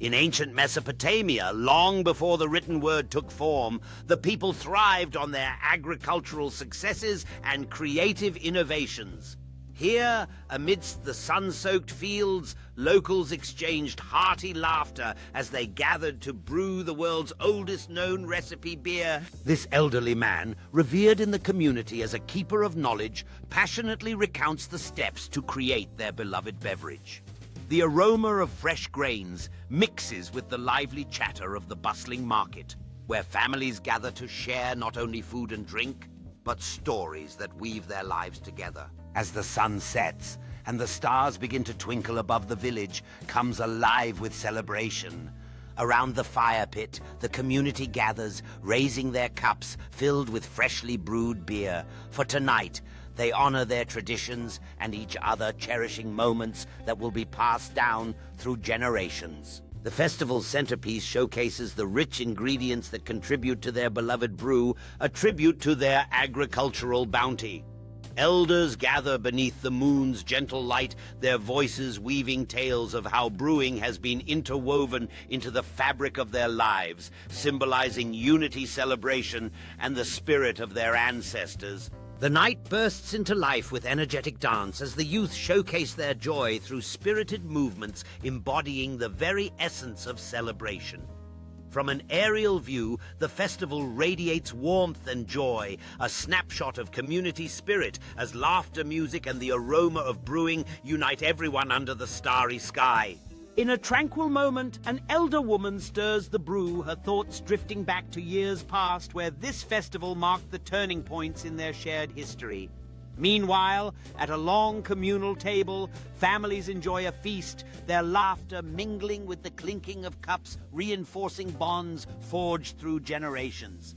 In ancient Mesopotamia, long before the written word took form, the people thrived on their agricultural successes and creative innovations. Here, amidst the sun-soaked fields, locals exchanged hearty laughter as they gathered to brew the world's oldest known recipe beer. This elderly man, revered in the community as a keeper of knowledge, passionately recounts the steps to create their beloved beverage. The aroma of fresh grains mixes with the lively chatter of the bustling market, where families gather to share not only food and drink, but stories that weave their lives together. As the sun sets and the stars begin to twinkle above the village, comes alive with celebration. Around the fire pit, the community gathers, raising their cups filled with freshly brewed beer. For tonight, they honor their traditions and each other, cherishing moments that will be passed down through generations. The festival's centerpiece showcases the rich ingredients that contribute to their beloved brew, a tribute to their agricultural bounty. Elders gather beneath the moon's gentle light, their voices weaving tales of how brewing has been interwoven into the fabric of their lives, symbolizing unity, celebration, and the spirit of their ancestors. The night bursts into life with energetic dance as the youth showcase their joy through spirited movements embodying the very essence of celebration. From an aerial view, the festival radiates warmth and joy, a snapshot of community spirit as laughter, music, and the aroma of brewing unite everyone under the starry sky. In a tranquil moment, an elder woman stirs the brew, her thoughts drifting back to years past where this festival marked the turning points in their shared history. Meanwhile, at a long communal table, families enjoy a feast, their laughter mingling with the clinking of cups, reinforcing bonds forged through generations.